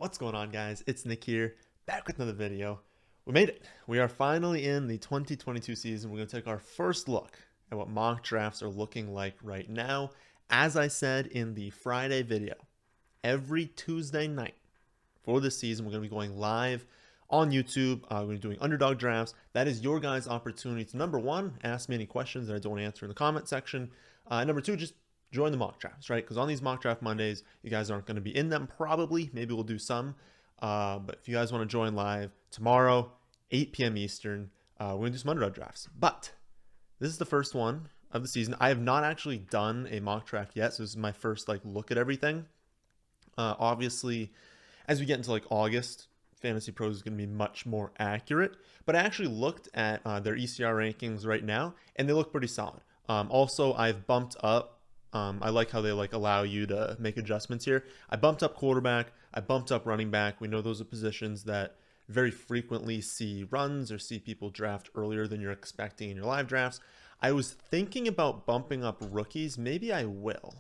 What's going on, guys? It's Nick here, back with another video. We made it. We are finally in the 2022 season. We're going to take our first look at what mock drafts are looking like right now. As I said in the Friday video, every Tuesday night for this season, we're going to be going live on YouTube. We're going to be doing Underdog drafts. That is your guys' opportunity to, number one, ask me any questions that I don't want to answer in the comment section. Number two, just join the mock drafts, right? Because on these mock draft Mondays, you guys aren't going to be in them probably. Maybe we'll do some. But if you guys want to join live tomorrow, 8 p.m. Eastern, we're going to do some Underdog drafts. But this is the first one of the season. I have not actually done a mock draft yet, so this is my first look at everything. Obviously, as we get into August, Fantasy Pros is going to be much more accurate. But I actually looked at their ECR rankings right now, and they look pretty solid. Also, I've bumped up. I like how they allow you to make adjustments here. I bumped up quarterback. I bumped up running back. We know those are positions that very frequently see runs or see people draft earlier than you're expecting in your live drafts. I was thinking about bumping up rookies. Maybe I will.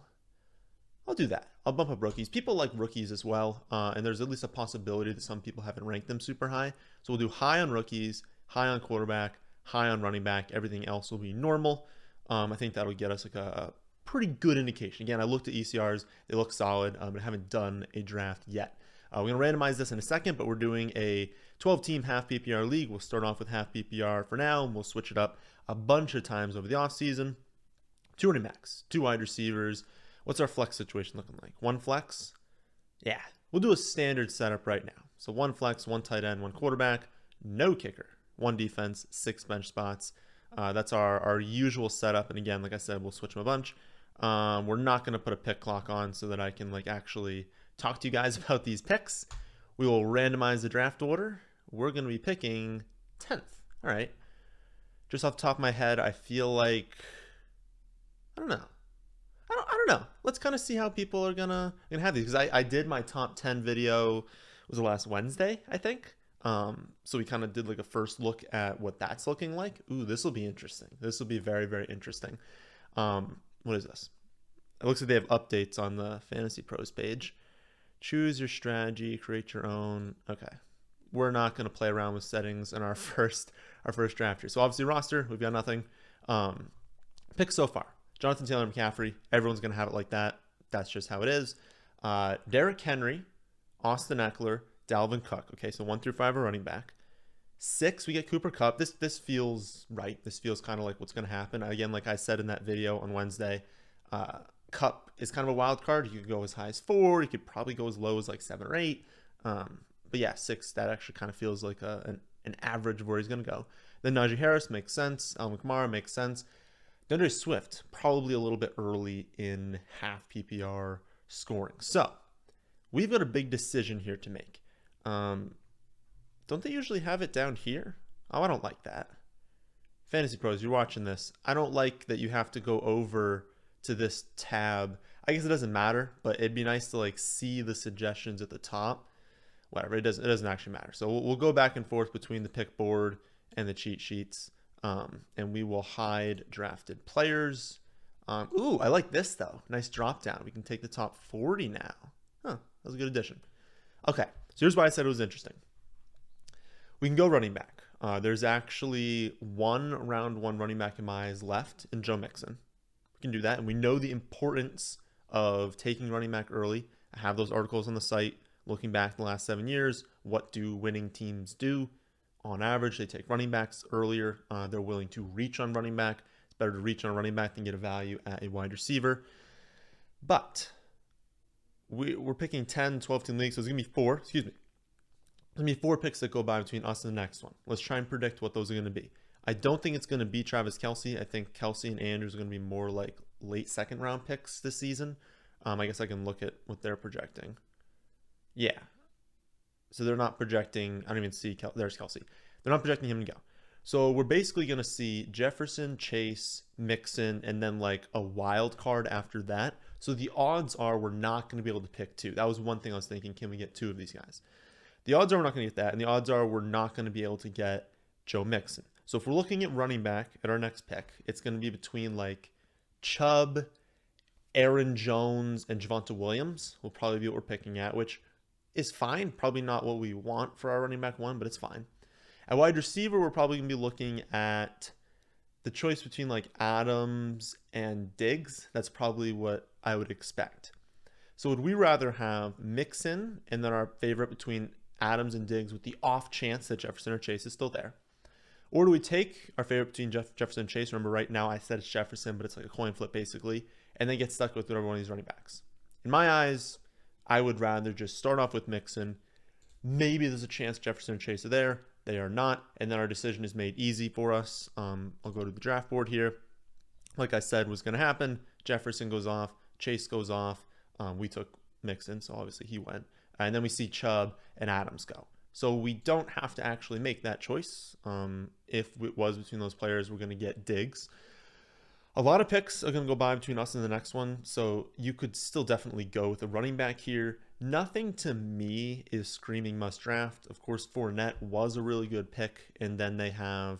I'll do that. I'll bump up rookies. People like rookies as well, and there's at least a possibility that some people haven't ranked them super high. So we'll do high on rookies, high on quarterback, high on running back. Everything else will be normal. I think that'll get us a pretty good indication. Again, I looked at ECRs. They look solid, but I haven't done a draft yet. We're going to randomize this in a second, but we're doing a 12-team half PPR league. We'll start off with half PPR for now, and we'll switch it up a bunch of times over the offseason. 2 running backs, 2 wide receivers. What's our flex situation looking like? 1 flex? Yeah, we'll do a standard setup right now. So 1 flex, 1 tight end, 1 quarterback, no kicker, 1 defense, 6 bench spots. That's our usual setup. And again, like I said, we'll switch them a bunch. We're not going to put a pick clock on so that I can actually talk to you guys about these picks. We will randomize the draft order. We're going to be picking 10th. All right. Just off the top of my head, I feel like, I don't know. I don't know. Let's kind of see how people are gonna have these, because I did my top 10 video, was the last Wednesday, I think. So we kind of did a first look at what that's looking like. Ooh, this will be interesting. This will be very, very interesting. What is this? It looks like they have updates on the Fantasy Pros page. Choose your strategy, create your own. Okay. We're not going to play around with settings in our first draft here. So obviously roster, we've got nothing. Picks so far. Jonathan Taylor and McCaffrey, everyone's going to have it like that. That's just how it is. Derrick Henry, Austin Eckler, Dalvin Cook. Okay, so 1 through 5 are running back. 6, we get Cooper Kupp. This feels right. This feels kind of like what's going to happen. Again, like I said in that video on Wednesday, Kupp is kind of a wild card. You could go as high as 4. You could probably go as low as 7 or 8. But yeah, 6, that actually kind of feels like an average of where he's going to go. Then Najee Harris makes sense. Alvin Kamara makes sense. DeAndre Swift, probably a little bit early in half PPR scoring. So we've got a big decision here to make. Don't they usually have it down here? Oh, I don't like that. Fantasy Pros, you're watching this. I don't like that you have to go over to this tab. I guess it doesn't matter, but it'd be nice to see the suggestions at the top. Whatever, it doesn't actually matter. So we'll go back and forth between the pick board and the cheat sheets, and we will hide drafted players. Ooh, I like this though. Nice drop down. We can take the top 40 now. Huh, that was a good addition. Okay, so here's why I said it was interesting. We can go running back. There's actually one round 1 running back in my eyes left in Joe Mixon. We can do that, and we know the importance of taking running back early. I have those articles on the site looking back the last 7 years. What do winning teams do? On average, they take running backs earlier. They're willing to reach on running back. It's better to reach on a running back than get a value at a wide receiver. But we're picking 10, 12-team leagues, so it's going to be 4. Excuse me. There's going to be 4 picks that go by between us and the next one. Let's try and predict what those are going to be. I don't think it's going to be Travis Kelce. I think Kelce and Andrews are going to be more late second round picks this season. I guess I can look at what they're projecting. Yeah. So they're not projecting. I don't even see. There's Kelce. They're not projecting him to go. So we're basically going to see Jefferson, Chase, Mixon, and then a wild card after that. So the odds are we're not going to be able to pick 2. That was one thing I was thinking. Can we get 2 of these guys? The odds are we're not going to get that, and the odds are we're not going to be able to get Joe Mixon. So if we're looking at running back at our next pick, it's going to be between Chubb, Aaron Jones, and Javonte Williams will probably be what we're picking at, which is fine. Probably not what we want for our running back one, but it's fine. At wide receiver, we're probably going to be looking at the choice between like Adams and Diggs. That's probably what I would expect. So would we rather have Mixon and then our favorite between Adams and Diggs with the off chance that Jefferson or Chase is still there? Or do we take our favorite between Jefferson and Chase? Remember, right now I said it's Jefferson, but it's like a coin flip basically, and then get stuck with whatever one of these running backs. In my eyes, I would rather just start off with Mixon. Maybe there's a chance Jefferson and Chase are there. They are not, and then our decision is made easy for us. I'll go to the draft board here. Like I said was going to happen. Jefferson goes off. Chase goes off. We took Mixon, so obviously he went. And then we see Chubb and Adams go. So we don't have to actually make that choice. If it was between those players, we're going to get Diggs. A lot of picks are going to go by between us and the next one, so you could still definitely go with a running back here. Nothing to me is screaming must draft. Of course, Fournette was a really good pick, and then they have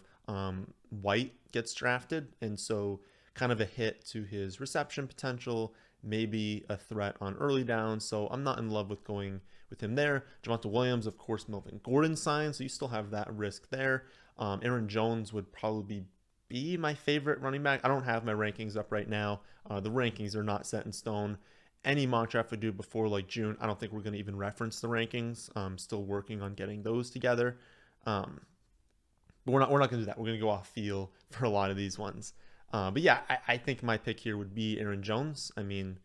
White gets drafted, and so kind of a hit to his reception potential, maybe a threat on early down, so I'm not in love with going with him there. Javonte Williams, of course, Melvin Gordon signed, so you still have that risk there. Aaron Jones would probably be my favorite running back. I don't have my rankings up right now. The rankings are not set in stone. Any mock draft we do before like June, I don't think we're going to even reference the rankings. I'm still working on getting those together. But we're not going to do that. We're going to go off feel for a lot of these ones. But yeah, I think my pick here would be Aaron Jones. I mean,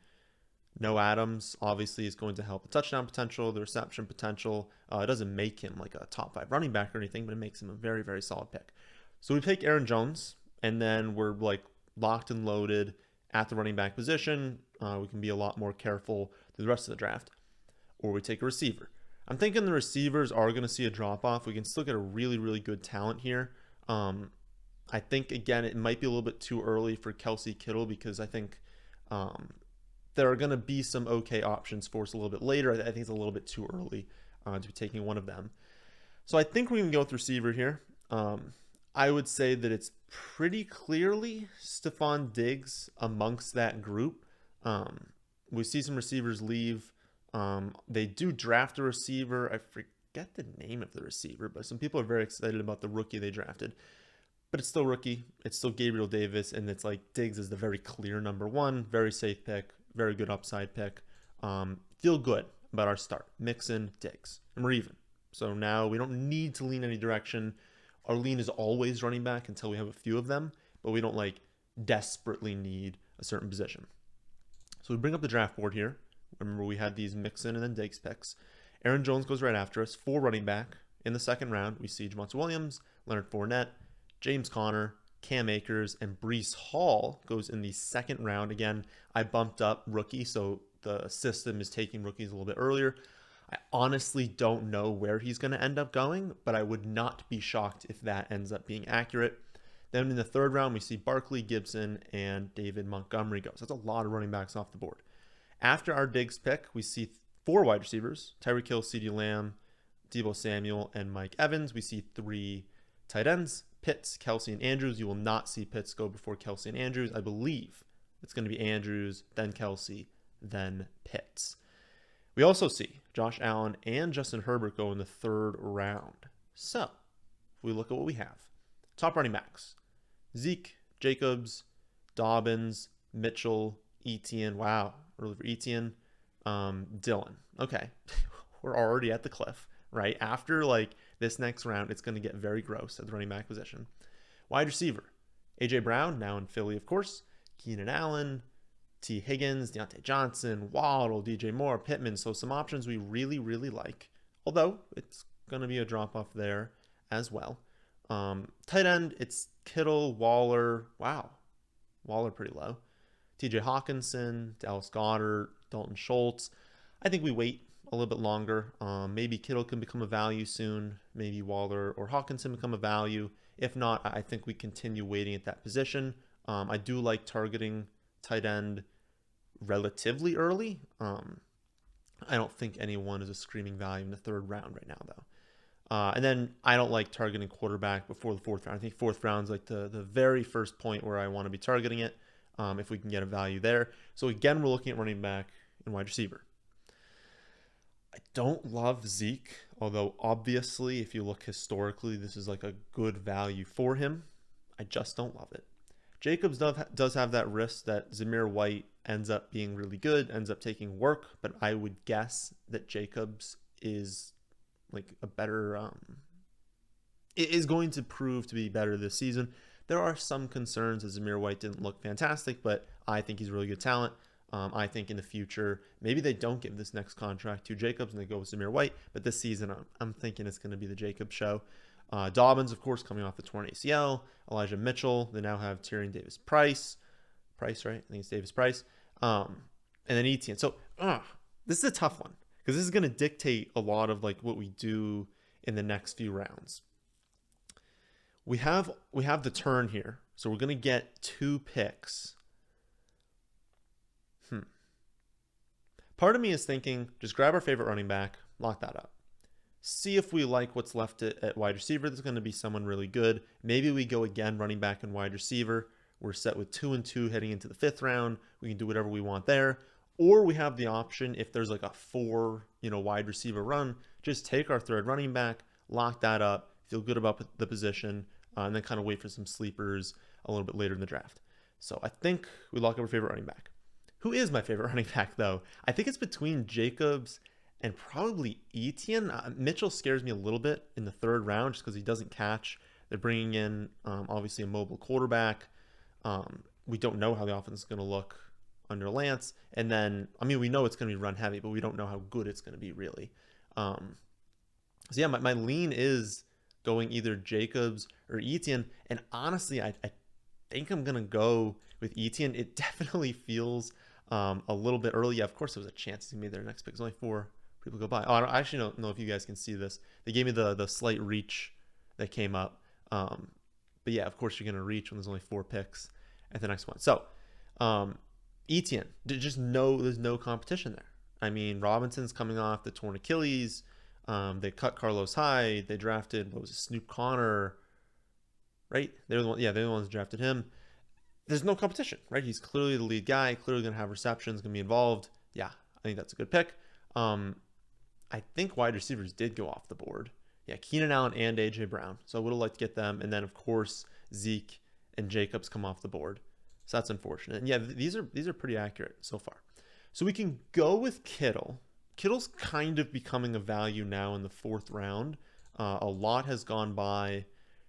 no Adams obviously is going to help the touchdown potential, the reception potential. It doesn't make him like a top 5 running back or anything, but it makes him a very, very solid pick. So we pick Aaron Jones, and then we're like locked and loaded at the running back position. We can be a lot more careful through the rest of the draft. Or we take a receiver. I'm thinking the receivers are going to see a drop off. We can still get a really, really good talent here. I think, again, it might be a little bit too early for Kelsey Kittle because I think there are going to be some okay options for us a little bit later. I think it's a little bit too early to be taking one of them. So I think we can go with receiver here. I would say that it's pretty clearly Stephon Diggs amongst that group. We see some receivers leave. They do draft a receiver. I forget the name of the receiver, but some people are very excited about the rookie they drafted. But it's still rookie. It's still Gabriel Davis, and it's like Diggs is the very clear number one, very safe pick, very good upside pick. Feel good about our start. Mixon, Diggs, and we're even. So now we don't need to lean any direction. Our lean is always running back until we have a few of them, but we don't like desperately need a certain position. So we bring up the draft board here. Remember, we had these Mixon and then Diggs picks. Aaron Jones goes right after us. 4 running back. In the second round, we see Javonte Williams, Leonard Fournette, James Conner, Cam Akers, and Breece Hall goes in the second round. Again, I bumped up rookie, so the system is taking rookies a little bit earlier. I honestly don't know where he's going to end up going, but I would not be shocked if that ends up being accurate. Then in the third round, we see Barkley, Gibson, and David Montgomery goes. That's a lot of running backs off the board. After our Diggs pick, we see 4 wide receivers, Tyreek Hill, CeeDee Lamb, Deebo Samuel, and Mike Evans. We see 3 tight ends, Pitts, Kelsey, and Andrews. You will not see Pitts go before Kelsey and Andrews. I believe it's going to be Andrews, then Kelsey, then Pitts. We also see Josh Allen and Justin Herbert go in the third round. So, if we look at what we have, top running backs, Zeke, Jacobs, Dobbins, Mitchell, Etienne. Wow, early for Etienne. Dylan. Okay, we're already at the cliff, right? After like this next round, it's going to get very gross at the running back position. Wide receiver, A.J. Brown, now in Philly, of course. Keenan Allen, T. Higgins, Deontay Johnson, Waddle, DJ Moore, Pittman. So some options we really, really like. Although it's going to be a drop-off there as well. Tight end, it's Kittle, Waller. Wow. Waller pretty low. TJ Hawkinson, Dallas Goedert, Dalton Schultz. I think we wait a little bit longer. Maybe Kittle can become a value soon. Maybe Waller or Hawkinson become a value. If not, I think we continue waiting at that position. I do like targeting tight end relatively early. I don't think anyone is a screaming value in the third round right now, though. And then I don't like targeting quarterback before the fourth round. I think fourth round is like the very first point where I want to be targeting it if we can get a value there. So again, we're looking at running back and wide receiver. don't love Zeke, although obviously, if you look historically, this is like a good value for him. I just don't love it. Jacobs does have that risk that Zamir White ends up being really good, ends up taking work, but I would guess that Jacobs is like a better, it is going to prove to be better this season. There are some concerns that Zamir White didn't look fantastic, but I think he's really good talent. I think in the future, maybe they don't give this next contract to Jacobs and they go with Zamir White, but this season I'm thinking it's going to be the Jacobs show. Dobbins, of course, coming off the torn ACL. Elijah Mitchell. They now have Tyrion Davis-Price. Price, right? I think it's Davis-Price. And then Etienne. So this is a tough one because this is going to dictate a lot of like what we do in the next few rounds. We have the turn here, so we're going to get 2 picks. Part of me is thinking, just grab our favorite running back, lock that up. See if we like what's left at wide receiver. There's going to be someone really good. Maybe we go again running back and wide receiver. We're set with 2 and 2 heading into the 5th round. We can do whatever we want there. Or we have the option, if there's like a 4, wide receiver run, just take our 3rd running back, lock that up, feel good about the position, and then kind of wait for some sleepers a little bit later in the draft. So I think we lock up our favorite running back. Who is my favorite running back, though? I think it's between Jacobs and probably Etienne. Mitchell scares me a little bit in the 3rd round just because he doesn't catch. They're bringing in, obviously, a mobile quarterback. We don't know how the offense is going to look under Lance. And then, we know it's going to be run heavy, but we don't know how good it's going to be, really. My lean is going either Jacobs or Etienne. And honestly, I think I'm going to go with Etienne. It definitely feels a little bit early. Yeah, of course, there was a chance he made their next pick. There's only 4 people go by. I actually don't know if you guys can see this. They gave me the slight reach that came up. But yeah, of course, you're going to reach when there's only 4 picks at the next one. So, Etienne, there's no competition there. Robinson's coming off the torn Achilles. They cut Carlos Hyde. They drafted, Snoop Connor, right? They're the ones that drafted him. There's no competition, right? He's clearly the lead guy, clearly going to have receptions, going to be involved. Yeah, I think that's a good pick. I think wide receivers did go off the board. Yeah, Keenan Allen and A.J. Brown. So I would have liked to get them. And then, of course, Zeke and Jacobs come off the board. So that's unfortunate. And yeah, these are pretty accurate so far. So we can go with Kittle. Kittle's kind of becoming a value now in the 4th round. A lot has gone by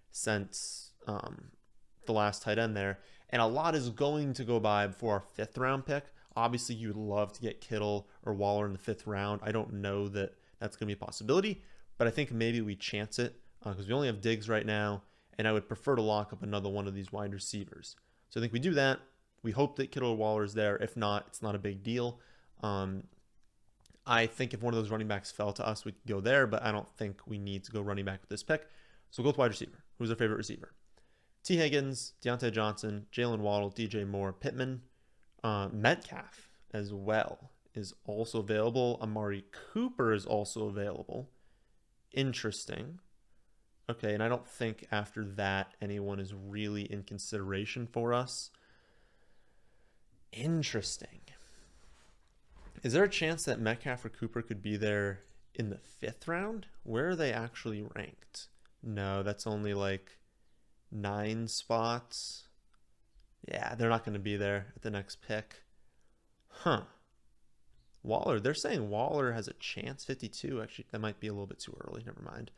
since the last tight end there. And a lot is going to go by before our 5th round pick. Obviously, you would love to get Kittle or Waller in the 5th round. I don't know that that's going to be a possibility, but I think maybe we chance it because we only have Diggs right now, and I would prefer to lock up another one of these wide receivers. So I think we do that. We hope that Kittle or Waller is there. If not, it's not a big deal. I think if one of those running backs fell to us, we could go there, but I don't think we need to go running back with this pick. So we'll go with wide receiver. Who's our favorite receiver? T. Higgins, Deontay Johnson, Jalen Waddle, DJ Moore, Pittman, Metcalf as well is also available. Amari Cooper is also available. Interesting. Okay, and I don't think after that anyone is really in consideration for us. Interesting. Is there a chance that Metcalf or Cooper could be there in the 5th round? Where are they actually ranked? No, that's only like 9 spots. Yeah, they're not going to be there at the next pick. Waller, they're saying Waller has a chance, 52. Actually, that might be a little bit too early. Never mind.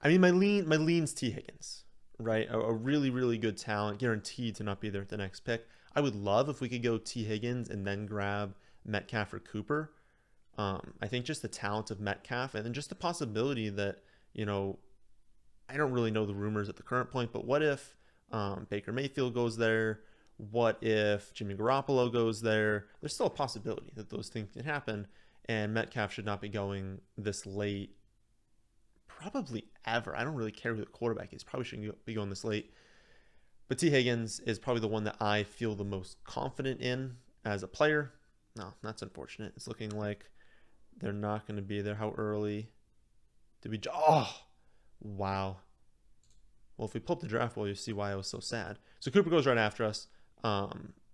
My lean's T. Higgins, right? A really, really good talent, guaranteed to not be there at the next pick. I would love if we could go T. Higgins and then grab Metcalf or Cooper. I think just the talent of Metcalf and then just the possibility that, I don't really know the rumors at the current point, but what if Baker Mayfield goes there? What if Jimmy Garoppolo goes there? There's still a possibility that those things can happen, and Metcalf should not be going this late, probably ever. I don't really care who the quarterback is. Probably shouldn't be going this late. But T. Higgins is probably the one that I feel the most confident in as a player. No, that's unfortunate. It's looking like they're not going to be there. How early did we... Oh, wow. Well, if we pull up the draft, you'll see why I was so sad. So Cooper goes right after us.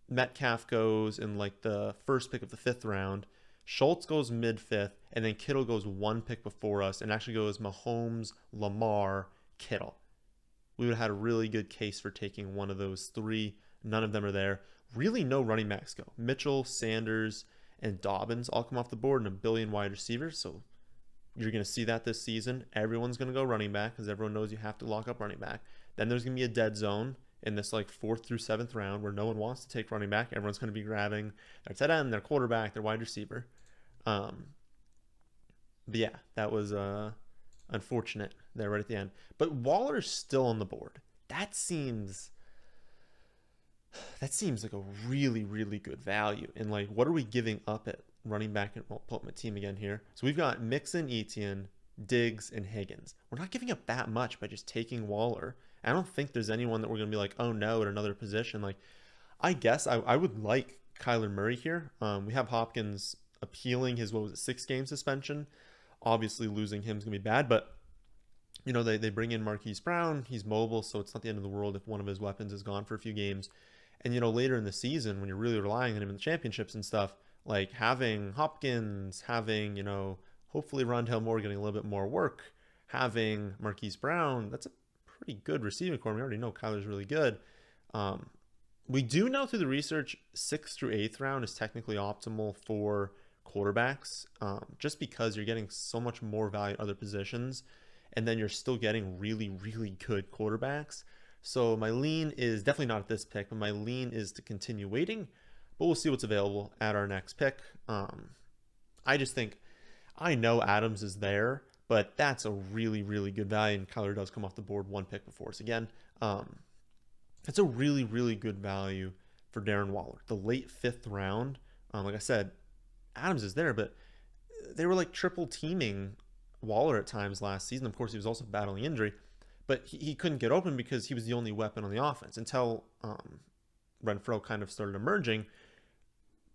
Metcalf goes in like the first pick of the 5th round. Schultz goes mid fifth, and then Kittle goes one pick before us, and actually goes Mahomes, Lamar, Kittle. We would have had a really good case for taking one of those three. None of them are there. Really, no running backs go. Mitchell, Sanders, and Dobbins all come off the board, and a billion wide receivers. So you're going to see that this season. Everyone's going to go running back because everyone knows you have to lock up running back. Then there's going to be a dead zone in this like 4th through 7th round where no one wants to take running back. Everyone's going to be grabbing their tight end, their quarterback, their wide receiver. But yeah, that was unfortunate there right at the end. But Waller's still on the board. That seems like a really, really good value. And like, what are we giving up at running back? And I'll pull up my team again here. So we've got Mixon, Etienne, Diggs, and Higgins. We're not giving up that much by just taking Waller. I don't think there's anyone that we're going to be like, oh no, at another position. Like, I guess I would like Kyler Murray here. We have Hopkins appealing his, 6-game suspension. Obviously, losing him is going to be bad, but you know, they bring in Marquise Brown. He's mobile, so it's not the end of the world if one of his weapons is gone for a few games. And, you know, later in the season, when you're really relying on him in the championships and stuff, like having Hopkins, having, you know, hopefully Rondale Moore getting a little bit more work, having Marquise Brown, that's a pretty good receiving core. We already know Kyler's really good. We do know through the research, 6th through 8th round is technically optimal for quarterbacks, just because you're getting so much more value at other positions, and then you're still getting really, really good quarterbacks. So my lean is definitely not at this pick, but my lean is to continue waiting, but we'll see what's available at our next pick. I just think, I know Adams is there, but that's a really, really good value, and Kyler does come off the board one pick before us again. It's a really, really good value for Darren Waller. The late 5th round, like I said, Adams is there, but they were like triple teaming Waller at times last season. Of course, he was also battling injury, but he couldn't get open because he was the only weapon on the offense until Renfro kind of started emerging.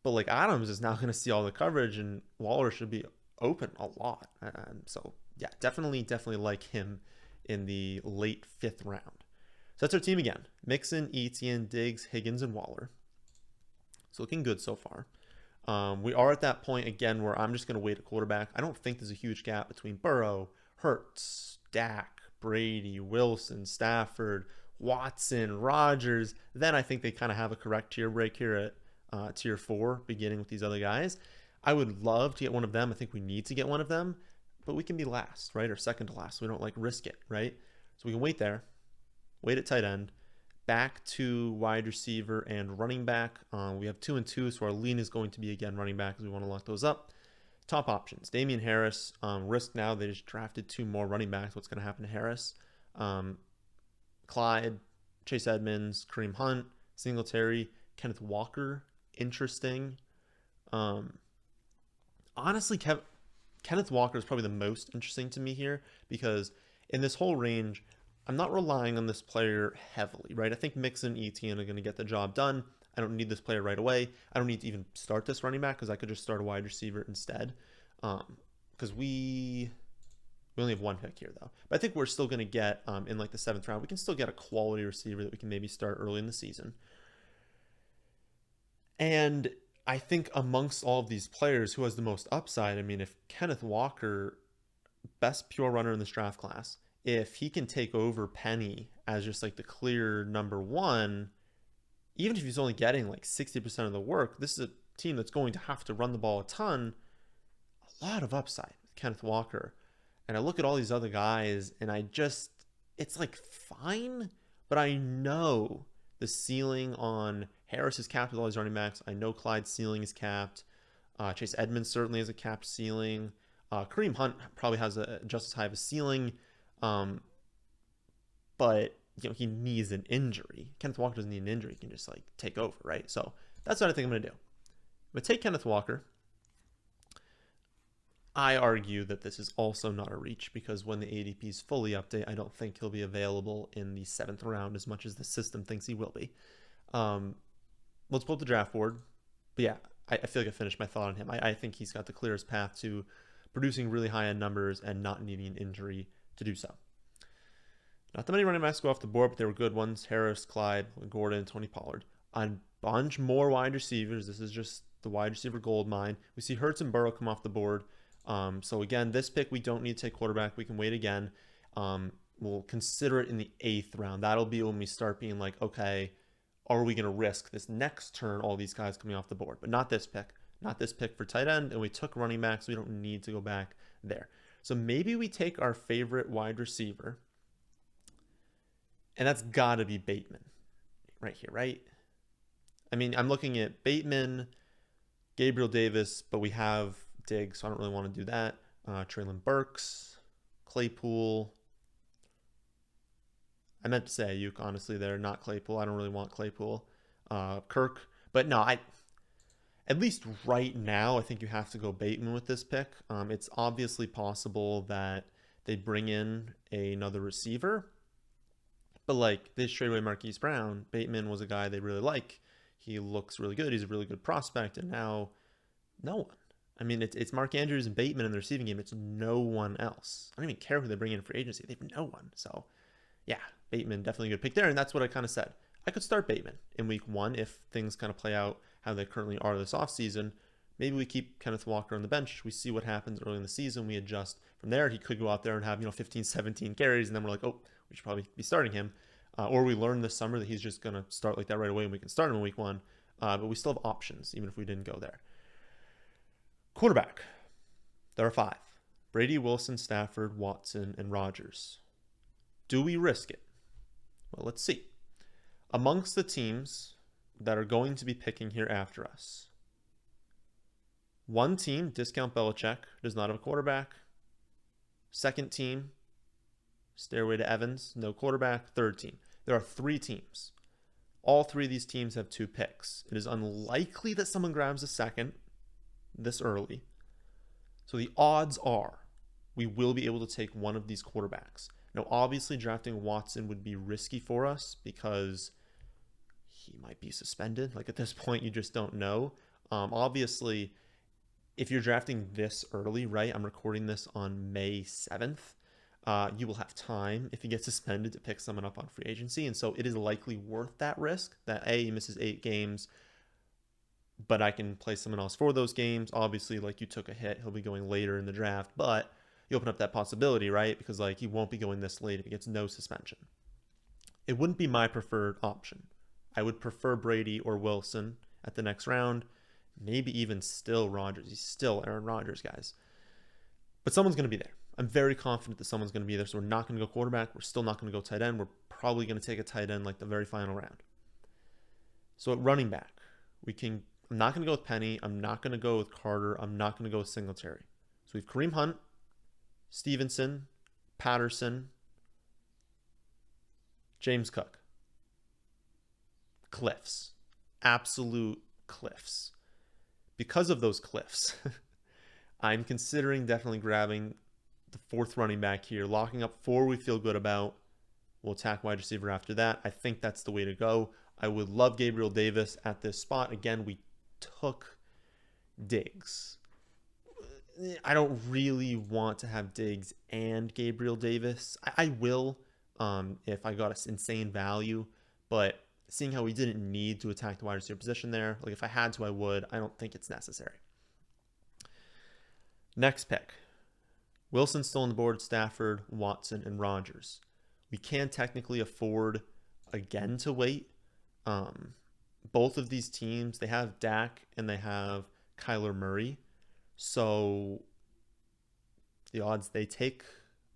But like, Adams is now going to see all the coverage, and Waller should be open a lot. So yeah, definitely like him in the late 5th round. So that's our team again. Mixon, Etienne, Diggs, Higgins, and Waller. It's looking good so far. We are at that point again where I'm just going to wait a quarterback. I don't think there's a huge gap between Burrow, Hurts, Dak, Brady, Wilson, Stafford, Watson, Rodgers. Then I think they kind of have a correct tier break here at tier 4, beginning with these other guys. I would love to get one of them. I think we need to get one of them, but we can be last, right? Or second to last. So we don't like risk it, right? So we can wait there. Wait at tight end, back to wide receiver and running back. We have 2 and 2, so our lean is going to be again running back because we want to lock those up. Top options: Damian Harris. Risk now. They just drafted 2 more running backs. What's going to happen to Harris? Clyde, Chase Edmonds, Kareem Hunt, Singletary, Kenneth Walker. Interesting. Honestly, Kenneth Walker is probably the most interesting to me here because in this whole range, I'm not relying on this player heavily, right? I think Mixon and Etienne are going to get the job done. I don't need this player right away. I don't need to even start this running back because I could just start a wide receiver instead. Because we only have 1 pick here, though. But I think we're still going to get, in like the 7th round, we can still get a quality receiver that we can maybe start early in the season. And I think amongst all of these players, who has the most upside? I mean, if Kenneth Walker, best pure runner in this draft class, if he can take over Penny as just like the clear number 1, even if he's only getting like 60% of the work, this is a team that's going to have to run the ball a ton. A lot of upside with Kenneth Walker. And I look at all these other guys and it's like fine, but I know the ceiling on Harris is capped with all these running backs. I know Clyde's ceiling is capped. Chase Edmonds certainly has a capped ceiling. Kareem Hunt probably has just as high of a ceiling. But you know, he needs an injury. Kenneth Walker doesn't need an injury. He can just like take over, right? So that's what I think I'm going to do. I'm going to take Kenneth Walker. I argue that this is also not a reach because when the ADPs fully update, I don't think he'll be available in the 7th round as much as the system thinks he will be. Let's pull up the draft board. But yeah, I feel like I finished my thought on him. I think he's got the clearest path to producing really high-end numbers and not needing an injury to do so. Not that many running backs go off the board, but they were good ones. Harris, Clyde, Gordon, Tony Pollard. A bunch more wide receivers. This is just the wide receiver gold mine. We see Hurts and Burrow come off the board. So again, this pick, we don't need to take quarterback. We can wait again. We'll consider it in the 8th round. That'll be when we start being like, okay, are we going to risk this next turn, all these guys coming off the board? But not this pick. Not this pick for tight end. And we took running back, so we don't need to go back there. So maybe we take our favorite wide receiver. And that's got to be Bateman right here, right? I mean, I'm looking at Bateman, Gabriel Davis, but we have Diggs, so I don't really want to do that. Traylon Burks, Claypool. I meant to say Ayuk, honestly, there, not Claypool. I don't really want Claypool. Kirk. But no, at least right now, I think you have to go Bateman with this pick. It's obviously possible that they bring in another receiver. But like, they trade away Marquise Brown. Bateman was a guy they really like. He looks really good. He's a really good prospect. And now, no one. I mean, it's Mark Andrews and Bateman in the receiving game. It's no one else. I don't even care who they bring in for agency. They have no one. So, yeah, Bateman, definitely a good pick there. And that's what I kind of said. I could start Bateman in week 1 if things kind of play out how they currently are this offseason. Maybe we keep Kenneth Walker on the bench. We see what happens early in the season. We adjust from there. He could go out there and have, 15, 17 carries. And then we're like, oh, we should probably be starting him. Or we learn this summer that he's just going to start like that right away and we can start him in week 1. But we still have options, even if we didn't go there. Quarterback. There are 5. Brady, Wilson, Stafford, Watson, and Rodgers. Do we risk it? Well, let's see. Amongst the teams that are going to be picking here after us, one team, discount Belichick, does not have a quarterback. Second team, stairway to Evans, no quarterback. Third team. There are 3 teams. All 3 of these teams have 2 picks. It is unlikely that someone grabs a second this early. So the odds are we will be able to take one of these quarterbacks. Now, obviously, drafting Watson would be risky for us because he might be suspended. Like, at this point, you just don't know. Obviously, if you're drafting this early, right? I'm recording this on May 7th. You will have time if he gets suspended to pick someone up on free agency. And so it is likely worth that risk that he misses 8 games, but I can play someone else for those games. Obviously, like, you took a hit. He'll be going later in the draft, but you open up that possibility, right? Because like, he won't be going this late if he gets no suspension. It wouldn't be my preferred option. I would prefer Brady or Wilson at the next round. Maybe even still Rodgers. He's still Aaron Rodgers, guys. But someone's going to be there. I'm very confident that someone's going to be there. So we're not going to go quarterback. We're still not going to go tight end. We're probably going to take a tight end like the very final round. So at running back, I'm not going to go with Penny. I'm not going to go with Carter. I'm not going to go with Singletary. So we have Kareem Hunt, Stevenson, Patterson, James Cook. Cliffs. Absolute cliffs. Because of those cliffs, I'm considering definitely grabbing the 4th running back here, locking up 4 we feel good about. We'll attack wide receiver after that. I think that's the way to go. I would love Gabriel Davis at this spot. Again, we took Diggs. I don't really want to have Diggs and Gabriel Davis. I will if I got an insane value, but seeing how we didn't need to attack the wide receiver position there, like if I had to, I would. I don't think it's necessary. Next pick. Wilson's still on the board, Stafford, Watson, and Rodgers. We can technically afford, again, to wait. Both of these teams, they have Dak and they have Kyler Murray. So the odds they take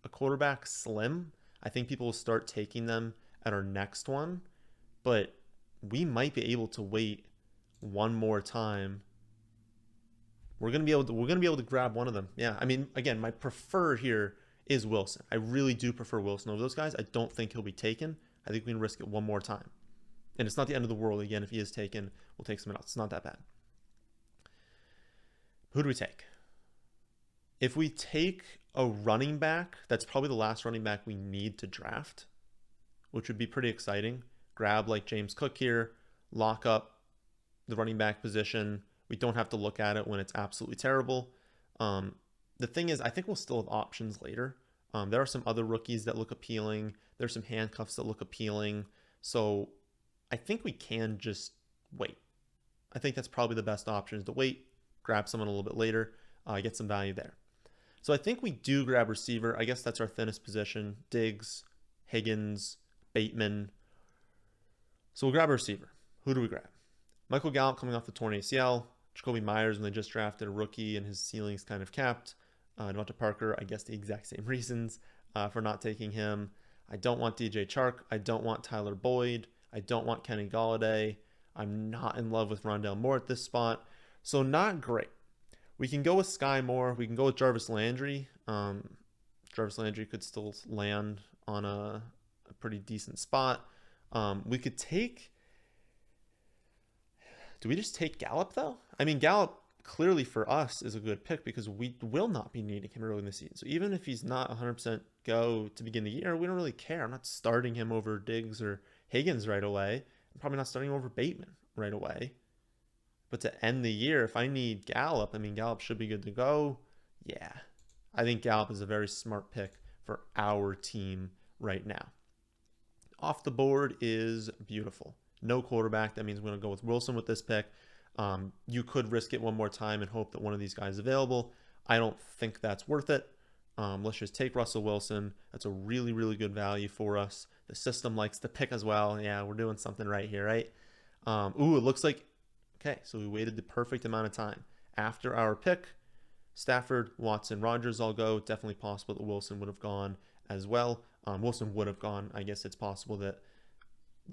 a quarterback slim. I think people will start taking them at our next one. But we might be able to wait one more time. We're gonna be able to grab one of them. Yeah, I mean, again, my prefer here is Wilson. I really do prefer Wilson over those guys. I don't think he'll be taken. I think we can risk it one more time. And it's not the end of the world. Again, if he is taken, we'll take someone else. It's not that bad. Who do we take? If we take a running back, that's probably the last running back we need to draft, which would be pretty exciting. Grab like James Cook here, lock up the running back position. We don't have to look at it when it's absolutely terrible. The thing is, I think we'll still have options later. There are some other rookies that look appealing. There's some handcuffs that look appealing. So I think we can just wait. I think that's probably the best option, is to wait, grab someone a little bit later, get some value there. So I think we do grab receiver. I guess that's our thinnest position. Diggs, Higgins, Bateman. So we'll grab a receiver. Who do we grab? Michael Gallup coming off the torn ACL. Jacoby Myers, when they just drafted a rookie and his ceiling's kind of capped. Devonta Parker, I guess the exact same reasons for not taking him. I don't want DJ Chark. I don't want Tyler Boyd. I don't want Kenny Golladay. I'm not in love with Rondale Moore at this spot. So not great. We can go with Sky Moore. We can go with Jarvis Landry. Jarvis Landry could still land on a pretty decent spot. We could take... Do we just take Gallup, though? I mean, Gallup clearly for us is a good pick because we will not be needing him early in the season. So even if he's not 100% go to begin the year, we don't really care. I'm not starting him over Diggs or Higgins right away. I'm probably not starting him over Bateman right away. But to end the year, if I need Gallup, I mean, Gallup should be good to go. Yeah, I think Gallup is a very smart pick for our team right now. Off the board is beautiful. No quarterback. That means we're going to go with Wilson with this pick. You could risk it one more time and hope that one of these guys is available. I don't think that's worth it. Let's just take Russell Wilson. That's a really, really good value for us. The system likes to pick as well. Yeah, we're doing something right here, right? It looks like... Okay, so we waited the perfect amount of time. After our pick, Stafford, Watson, Rodgers all go. Definitely possible that Wilson would have gone as well. Wilson would have gone. I guess it's possible that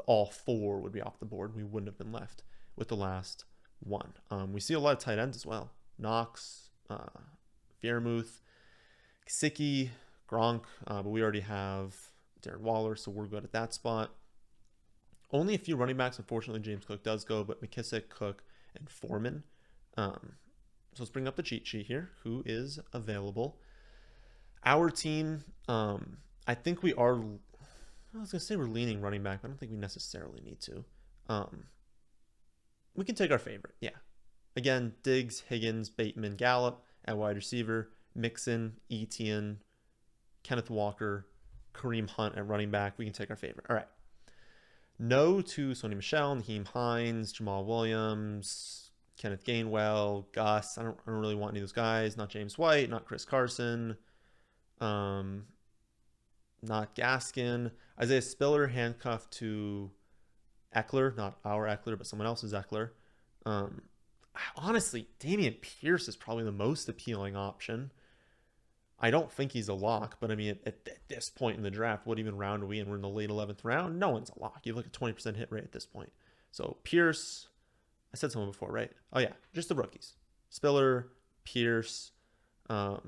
all four would be off the board. We wouldn't have been left with the last one. We see a lot of tight ends as well. Knox, Fiermuth, Gesicki, Gronk, but we already have Darren Waller, so we're good at that spot. Only a few running backs. Unfortunately, James Cook does go, but McKissick, Cook, and Foreman. So let's bring up the cheat sheet here. Who is available? Our team, I think we are... I was going to say we're leaning running back, but I don't think we necessarily need to. We can take our favorite, yeah. Again, Diggs, Higgins, Bateman, Gallup at wide receiver, Mixon, Etienne, Kenneth Walker, Kareem Hunt at running back. We can take our favorite. All right. No to Sony Michel, Naheem Hines, Jamal Williams, Kenneth Gainwell, Gus. I don't really want any of those guys. Not James White, not Chris Carson, not Gaskin. Isaiah Spiller handcuffed to Eckler, not our Eckler, but someone else's Eckler. Honestly, Dameon Pierce is probably the most appealing option. I don't think he's a lock, but I mean, at this point in the draft, what even round are we in? We're in the late 11th round. No one's a lock. You have like a 20% hit rate at this point. So Pierce, I said someone before, right? Oh yeah, just the rookies. Spiller, Pierce. You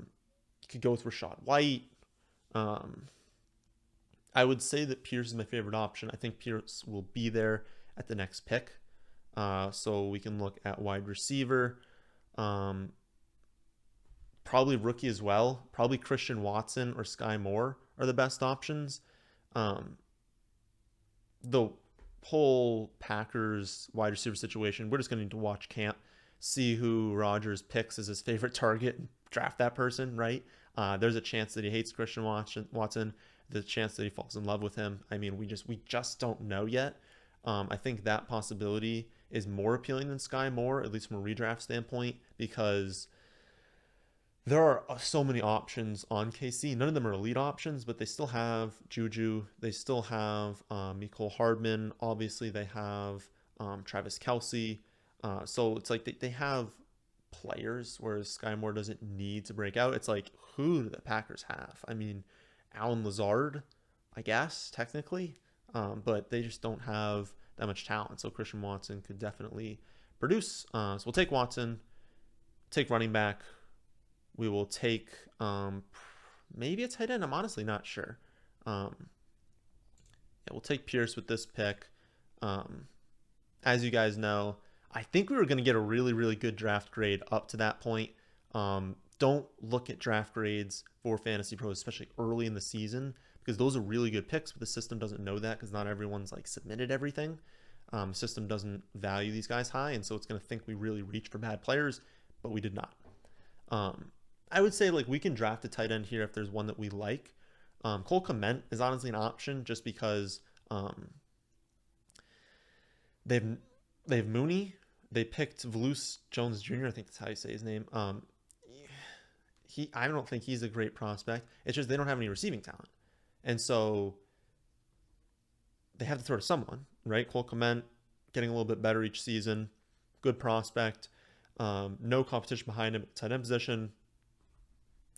could go with Rashad White. I would say that Pierce is my favorite option. I think Pierce will be there at the next pick. So we can look at wide receiver. Probably rookie as well. Probably Christian Watson or Sky Moore are the best options. The whole Packers wide receiver situation, we're just going to need to watch camp, see who Rodgers picks as his favorite target, and draft that person, right? There's a chance that he hates Christian Watson. There's a chance that he falls in love with him. I mean, we just don't know yet. I think that possibility is more appealing than Sky Moore, at least from a redraft standpoint, because there are so many options on KC. None of them are elite options, but they still have Juju. They still have Mecole Hardman. Obviously, they have Travis Kelce. So it's like they have players, whereas Sky Moore doesn't need to break out. It's like, who do the Packers have? I mean, Alan Lazard, I guess, technically. But they just don't have that much talent. So Christian Watson could definitely produce. So we'll take Watson, take running back. We will take maybe a tight end. I'm honestly not sure. Yeah, we'll take Pierce with this pick. As you guys know, I think we were going to get a really, really good draft grade up to that point. Don't look at draft grades for Fantasy Pros, especially early in the season, because those are really good picks, but the system doesn't know that because not everyone's like submitted everything. The system doesn't value these guys high, and so it's going to think we really reach for bad players, but we did not. I would say like we can draft a tight end here if there's one that we like. Cole Kmet is honestly an option just because they have Mooney They picked Velus Jones Jr. I think that's how you say his name. I don't think he's a great prospect. It's just they don't have any receiving talent, and so they have to throw to someone, right? Cole Kmet getting a little bit better each season, good prospect, no competition behind him at the tight end position.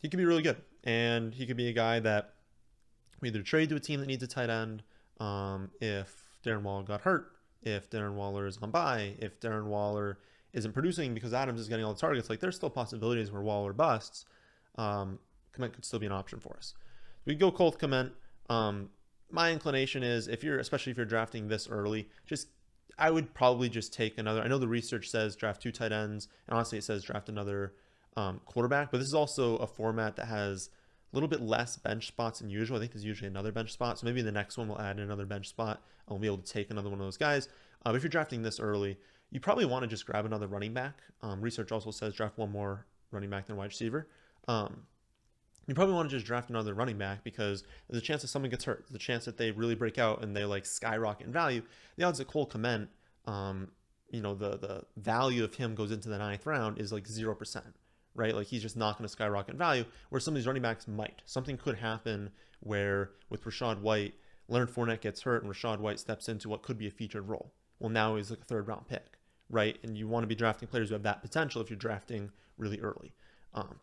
He could be really good, and he could be a guy that we either trade to a team that needs a tight end if Darren Waller got hurt, if Darren Waller is on bye, if Darren Waller isn't producing because Adams is getting all the targets. Like there's still possibilities where Waller busts. Kmet could still be an option for us. We go Colt Kmet. My inclination is especially if you're drafting this early, I would probably just take another. I know the research says draft 2 tight ends, and honestly it says draft another quarterback, but this is also a format that has a little bit less bench spots than usual. I think there's usually another bench spot, so maybe the next one we'll add another bench spot and we'll be able to take another one of those guys. But if you're drafting this early, you probably want to just grab another running back. Research also says draft one more running back than wide receiver. You probably want to just draft another running back because there's a chance that someone gets hurt. There's a chance that they really break out and they like skyrocket in value. The odds that Cole Kmet, the value of him goes into the 9th round is like 0%, right? Like he's just not going to skyrocket in value, where some of these running backs might. Something could happen where with Rachaad White, Leonard Fournette gets hurt and Rachaad White steps into what could be a featured role. Well, now he's like a 3rd round pick, right? And you want to be drafting players who have that potential if you're drafting really early.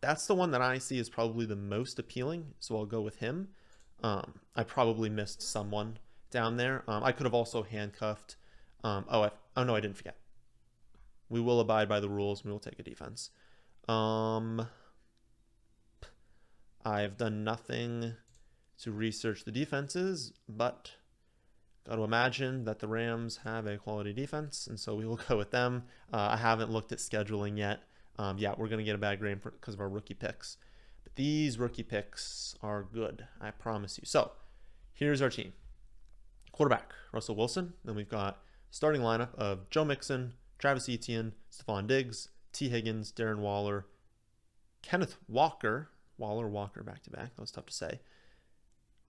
That's the one that I see is probably the most appealing, so I'll go with him. I probably missed someone down there. I could have also handcuffed. No, I didn't forget. We will abide by the rules. We will take a defense. I've done nothing to research the defenses, but got to imagine that the Rams have a quality defense, and so we will go with them. I haven't looked at scheduling yet. We're going to get a bad grade because of our rookie picks. But these rookie picks are good, I promise you. So here's our team. Quarterback, Russell Wilson. Then we've got starting lineup of Joe Mixon, Travis Etienne, Stephon Diggs, T. Higgins, Darren Waller, Kenneth Walker. Walker back-to-back. That was tough to say.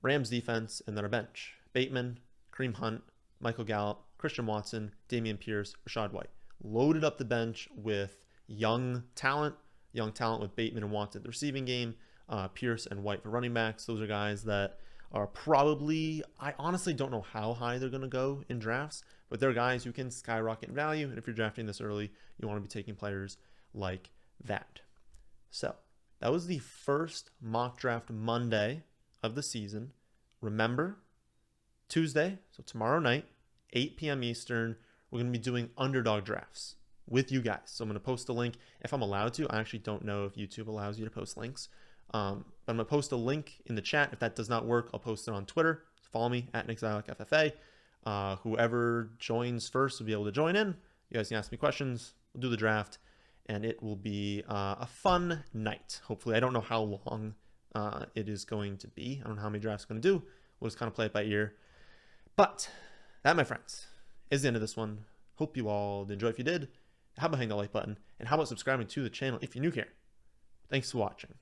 Rams defense, and then our bench. Bateman, Kareem Hunt, Michael Gallup, Christian Watson, Dameon Pierce, Rachaad White. Loaded up the bench with young talent with Bateman and Watson at the receiving game, Pierce and White for running backs. Those are guys that are probably, I honestly don't know how high they're going to go in drafts, but they're guys who can skyrocket in value. And if you're drafting this early, you want to be taking players like that. So that was the first mock draft Monday of the season. Remember, Tuesday, so tomorrow night, 8 p.m. Eastern, we're going to be doing Underdog drafts with you guys. So I'm going to post a link if I'm allowed to. I actually don't know if YouTube allows you to post links. But I'm going to post a link in the chat. If that does not work, I'll post it on Twitter. Follow me at NickZilikFFA. Whoever joins first will be able to join in. You guys can ask me questions. We'll do the draft, and it will be a fun night. Hopefully, I don't know how long it is going to be. I don't know how many drafts I'm going to do. We'll just kind of play it by ear. But that, my friends, is the end of this one. Hope you all enjoy. If you did, how about hitting the like button? And how about subscribing to the channel if you're new here? Thanks for watching.